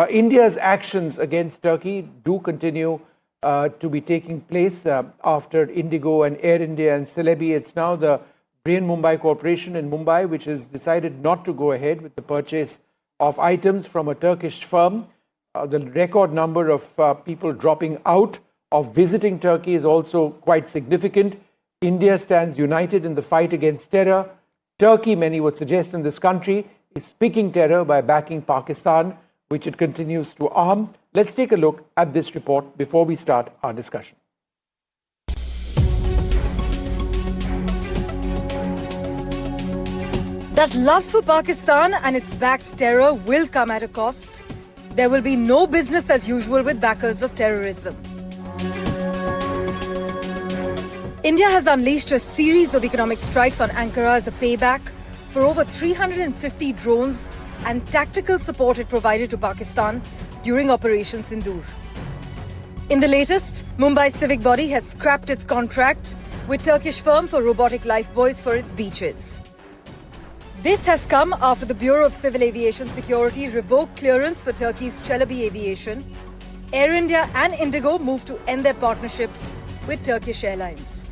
India's actions against Turkey do continue to be taking place after Indigo and Air India and Celebi. It's now the Brihanmumbai Corporation in Mumbai which has decided not to go ahead with the purchase of items from a Turkish firm. The record number of people dropping out of visiting Turkey is also quite significant. India stands united in the fight against terror. Turkey, many would suggest in this country, is piquing terror by backing Pakistan, which it continues to arm. Let's take a look at this report before we start our discussion. That love for Pakistan and its backed terror will come at a cost. There will be no business as usual with backers of terrorism. India has unleashed a series of economic strikes on Ankara as a payback for over 350 drones and tactical support it provided to Pakistan during Operation Sindoor. In the latest, Mumbai's civic body has scrapped its contract with Turkish firm for robotic lifebuoys for its beaches. This has come after the Bureau of Civil Aviation Security revoked clearance for Turkey's Celebi Aviation. Air India and Indigo moved to end their partnerships with Turkish Airlines.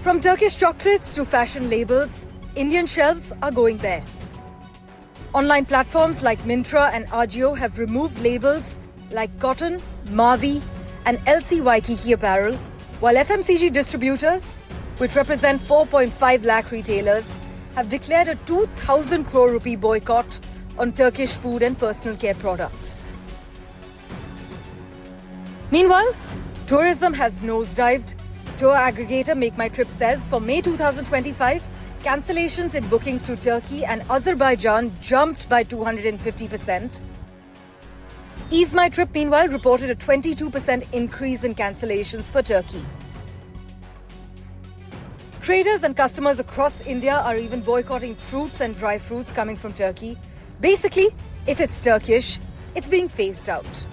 From Turkish chocolates to fashion labels, Indian shelves are going bare. Online platforms like Myntra and Ajio have removed labels like Cotton, Mavi and LC Waikiki apparel, while FMCG distributors, which represent 4.5 lakh retailers, have declared a 2,000 crore rupee boycott on Turkish food and personal care products. Meanwhile, tourism has nosedived. Tour aggregator Make My Trip says for May 2025, cancellations in bookings to Turkey and Azerbaijan jumped by 250%. Ease My Trip, meanwhile, reported a 22% increase in cancellations for Turkey. Traders and customers across India are even boycotting fruits and dry fruits coming from Turkey. Basically, if it's Turkish, it's being phased out.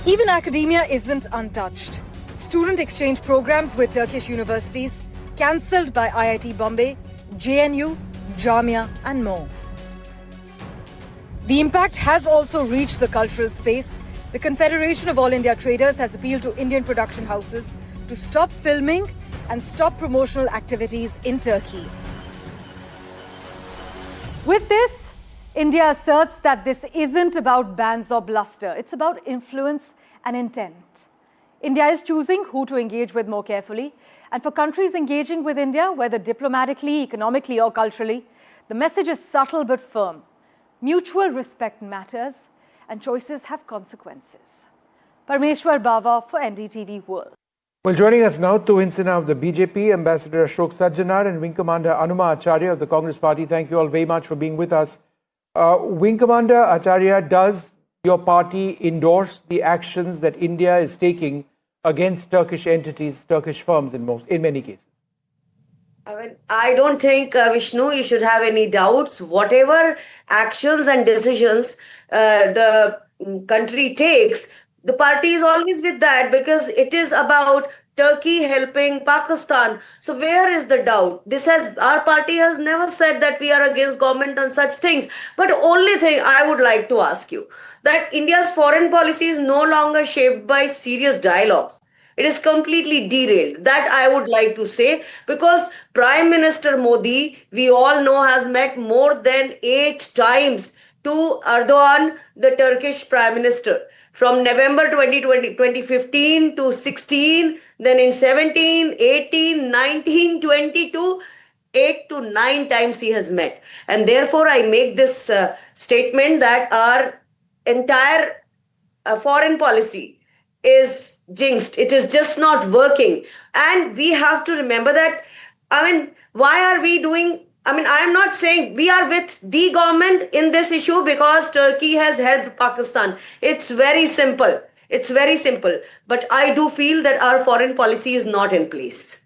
Even academia isn't untouched. Student exchange programs with Turkish universities cancelled by IIT Bombay, JNU, Jamia and more. The impact has also reached the cultural space. The Confederation of All India Traders has appealed to Indian production houses to stop filming and stop promotional activities in Turkey. With this, India asserts that this isn't about bans or bluster. It's about influence and intent. India is choosing who to engage with more carefully. And for countries engaging with India, whether diplomatically, economically or culturally, the message is subtle but firm. Mutual respect matters and choices have consequences. Parmeshwar Bava for NDTV World. Well, joining us now, Tuhin Sinha of the BJP, Ambassador Ashok Sajjanar and Wing Commander Anuma Acharya of the Congress Party. Thank you all very much for being with us. Wing Commander Acharya, does your party endorse the actions that India is taking against Turkish entities, Turkish firms in many cases? I don't think, Vishnu, you should have any doubts. Whatever actions and decisions the country takes, the party is always with that because it is about Turkey helping Pakistan. So where is the doubt? Our party has never said that we are against government and such things. But only thing I would like to ask you, that India's foreign policy is no longer shaped by serious dialogues. It is completely derailed. That I would like to say, because Prime Minister Modi, we all know, has met more than 8 times to Erdogan, the Turkish Prime Minister. From November 2015 to 16, then in 17, 18, 19, 22, 8 to 9 times he has met. And therefore, I make this statement that our entire foreign policy is jinxed. It is just not working. And we have to remember that, why are we doing... I am not saying we are with the government in this issue because Turkey has helped Pakistan. It's very simple. It's very simple. But I do feel that our foreign policy is not in place.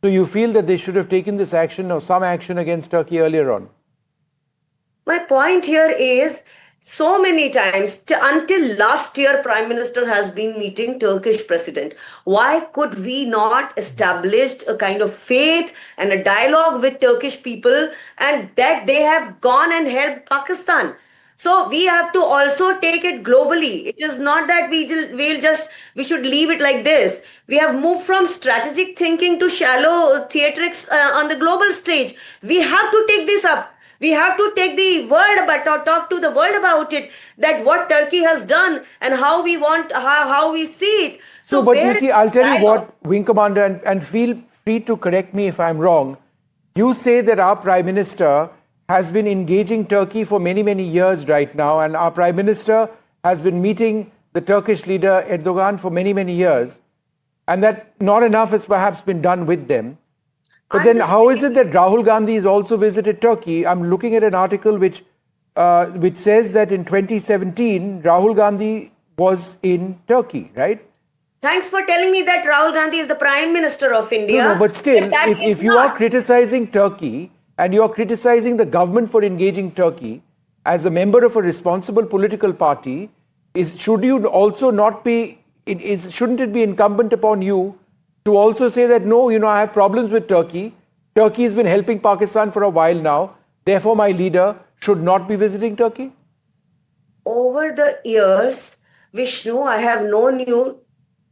So you feel that they should have taken this action or some action against Turkey earlier on? My point here is so many times until last year Prime Minister has been meeting Turkish president. Why could we not establish a kind of faith and a dialogue with Turkish people, and that they have gone and helped Pakistan? So we have to also take it globally. It is not that we should leave it like this. We have moved from strategic thinking to shallow theatrics on the global stage. We have to take this up. We have to take the word about, or talk to the world about it, that what Turkey has done and how we want, how we see it. So, but you where see, I'll tell you dialogue? what, Wing Commander, and feel free to correct me if I'm wrong. You say that our Prime Minister has been engaging Turkey for many, many years right now, and our Prime Minister has been meeting the Turkish leader Erdogan for many, many years, and that not enough has perhaps been done with them. But then how is it that Rahul Gandhi has also visited Turkey? I'm looking at an article which says that in 2017, Rahul Gandhi was in Turkey, right? Thanks for telling me that Rahul Gandhi is the Prime Minister of India. No, but still, that if is you are not. criticizing Turkey and you are criticizing the government for engaging Turkey as a member of a responsible political party, should you also not be, shouldn't it be incumbent upon you to also say that, no, I have problems with Turkey. Turkey has been helping Pakistan for a while now. Therefore, my leader should not be visiting Turkey? Over the years, Vishnu, I have known you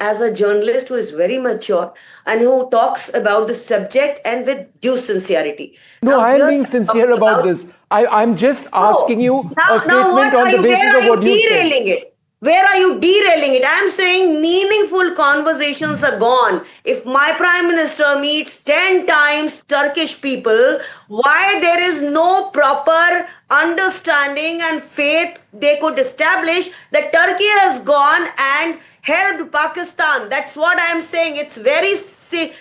as a journalist who is very mature and who talks about the subject and with due sincerity. No, Now, I am here being sincere about this. I'm just asking you now, a statement on the basis of what you said. derailing it? Where are you derailing it? I am saying meaningful conversations are gone. If my Prime Minister meets 10 times Turkish people, why there is no proper understanding and faith they could establish that Turkey has gone and helped Pakistan? That's what I am saying. It's very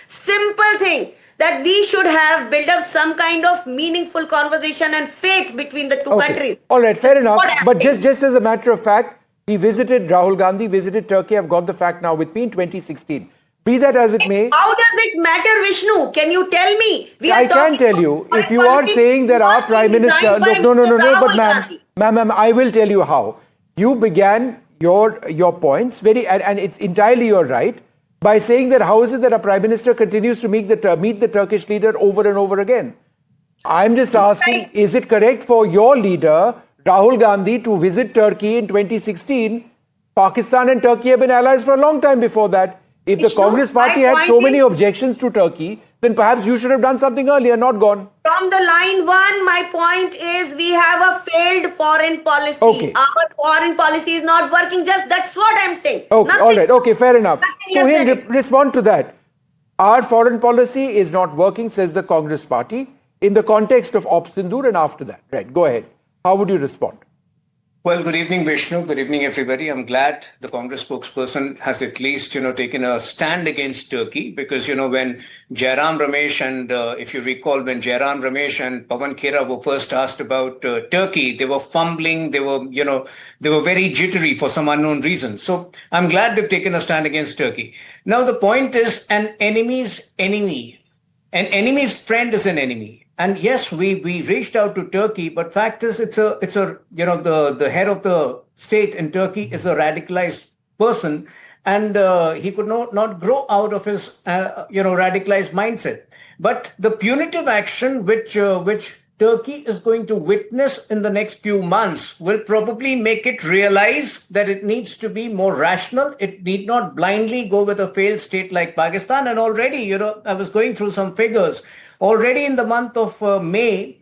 simple thing, that we should have built up some kind of meaningful conversation and faith between the two countries. All right, fair enough. What I'm But saying. just as a matter of fact, Rahul Gandhi visited Turkey. I've got the fact now with me in 2016. Be that as it may. How does it matter, Vishnu? Can you tell me? I can tell you. If you are saying that our Prime Minister... Look, no, but ma'am, I will tell you how. You began your points, and it's entirely your right, by saying that how is it that a Prime Minister continues to meet the Turkish leader over and over again? I'm just asking, is it correct for your leader, Rahul Gandhi, to visit Turkey in 2016? Pakistan and Turkey have been allies for a long time before that. If the Congress party had so many objections to Turkey, then perhaps you should have done something earlier, not gone. From the line one, my point is we have a failed foreign policy. Okay. Our foreign policy is not working. Just that's what I'm saying. Okay, all right. Okay, fair enough. So less than he'll respond to that. Our foreign policy is not working, says the Congress party, in the context of Operation Sindoor and after that. Right, go ahead. How would you respond? Well, good evening, Vishnu. Good evening, everybody. I'm glad the Congress spokesperson has at least, taken a stand against Turkey because, when Jairam Ramesh and if you recall, when Jairam Ramesh and Pawan Khera were first asked about Turkey, they were fumbling. They were, they were very jittery for some unknown reason. So I'm glad they've taken a stand against Turkey. Now, the point is an enemy's enemy. An enemy's friend is an enemy. And yes, we reached out to Turkey, but fact is, the head of the state in Turkey is a radicalized person, and he could not grow out of his radicalized mindset. But the punitive action which Turkey is going to witness in the next few months will probably make it realize that it needs to be more rational. It need not blindly go with a failed state like Pakistan. And already, I was going through some figures. Already in the month of May,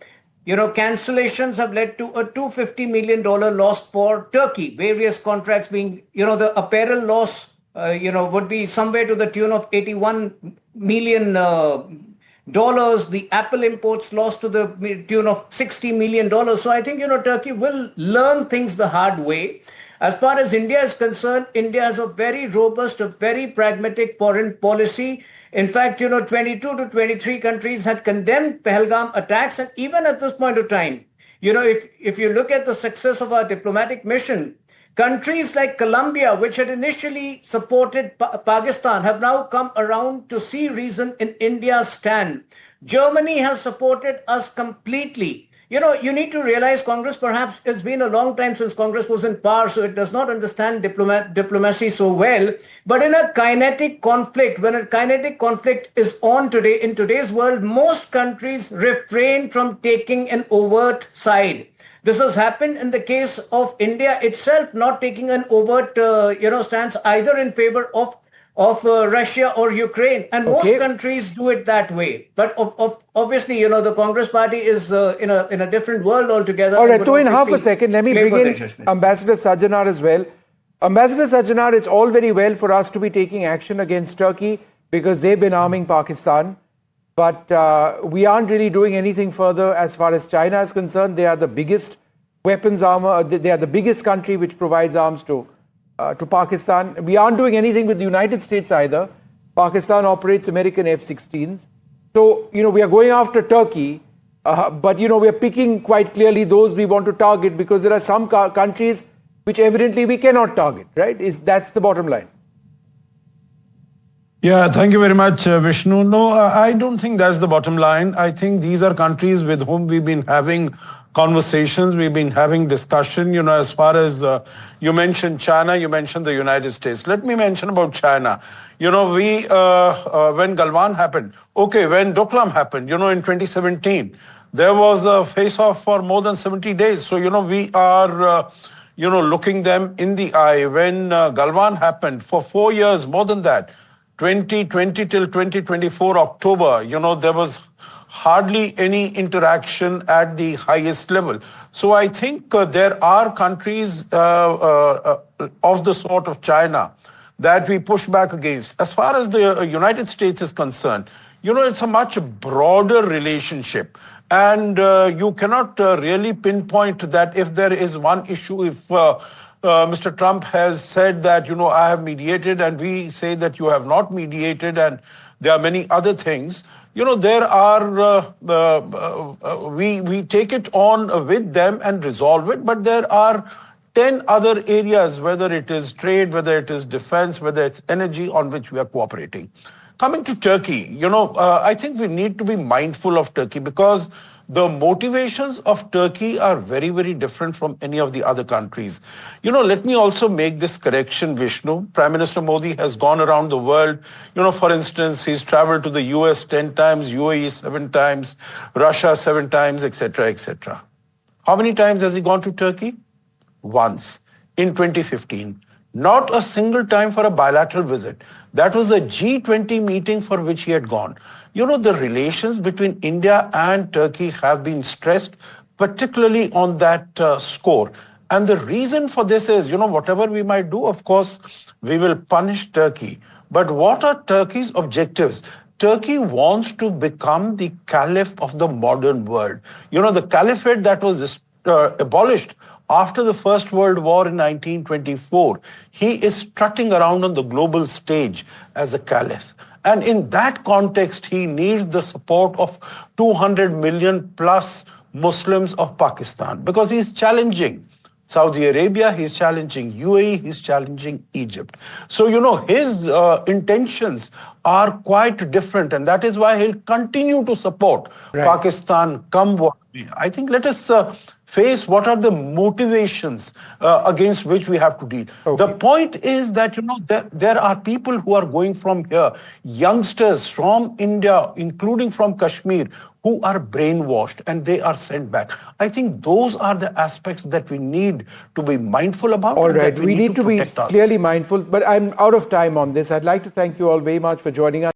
cancellations have led to a $250 million loss for Turkey. Various contracts being, the apparel loss, would be somewhere to the tune of $81 million. The Apple imports lost to the tune of $60 million. So I think, Turkey will learn things the hard way. As far as India is concerned, India has a very robust, a very pragmatic foreign policy. In fact, 22 to 23 countries had condemned Pahalgam attacks. And even at this point of time, if you look at the success of our diplomatic mission, countries like Colombia, which had initially supported Pakistan, have now come around to see reason in India's stand. Germany has supported us completely. you need to realize Congress, perhaps it's been a long time since Congress was in power, so it does not understand diplomacy so well. But in a kinetic conflict, when a kinetic conflict is on today, in today's world, most countries refrain from taking an overt side. This has happened in the case of India itself, not taking an overt, stance either in favor of Russia or Ukraine, and most countries do it that way. But obviously, the Congress Party is in a different world altogether. All right, 2.5 seconds. Let me bring in Ambassador Sajjanar as well. Ambassador Sajjanar, it's all very well for us to be taking action against Turkey because they've been arming Pakistan. But we aren't really doing anything further as far as China is concerned. They are the biggest weapons armor. They are the biggest country which provides arms to Pakistan. We aren't doing anything with the United States either. Pakistan operates American F-16s. So, we are going after Turkey, but, we are picking quite clearly those we want to target because there are some countries which evidently we cannot target, right? That's the bottom line. Yeah, thank you very much, Vishnu. No, I don't think that's the bottom line. I think these are countries with whom we've been having conversations, we've been having discussion, as far as you mentioned China, you mentioned the United States. Let me mention about China. When Galwan happened, when Doklam happened, in 2017, there was a face-off for more than 70 days. So, we are, looking them in the eye. When Galwan happened, for 4 years, more than that, 2020 till 2024 October, there was hardly any interaction at the highest level. So I think there are countries of the sort of China that we push back against. As far as the United States is concerned, it's a much broader relationship. And you cannot really pinpoint that if there is one issue, if Mr. Trump has said that, I have mediated, and we say that you have not mediated, and there are many other things. There are, we take it on with them and resolve it, but there are 10 other areas, whether it is trade, whether it is defense, whether it's energy, on which we are cooperating. Coming to Turkey, I think we need to be mindful of Turkey because the motivations of Turkey are very, very different from any of the other countries. Let me also make this correction, Vishnu. Prime Minister Modi has gone around the world. For instance, he's traveled to the US 10 times, UAE 7 times, Russia 7 times, etc., etc. How many times has he gone to Turkey? Once, in 2015. Not a single time for a bilateral visit. That was a G20 meeting for which he had gone. The relations between India and Turkey have been stressed, particularly on that score. And the reason for this is, whatever we might do, of course, we will punish Turkey. But what are Turkey's objectives? Turkey wants to become the caliph of the modern world. The caliphate that was abolished after the First World War in 1924, he is strutting around on the global stage as a caliph. And in that context, he needs the support of 200 million plus Muslims of Pakistan because he's challenging Saudi Arabia, he's challenging UAE, he's challenging Egypt. So, his intentions are quite different, and that is why he'll continue to support Pakistan come what may. I think let us face what are the motivations against which we have to deal. The point is that, there are people who are going from here, youngsters from India, including from Kashmir, who are brainwashed and they are sent back. I think those are the aspects that we need to be mindful about. All right, we need to be clearly mindful, but I'm out of time on this. I'd like to thank you all very much for joining us.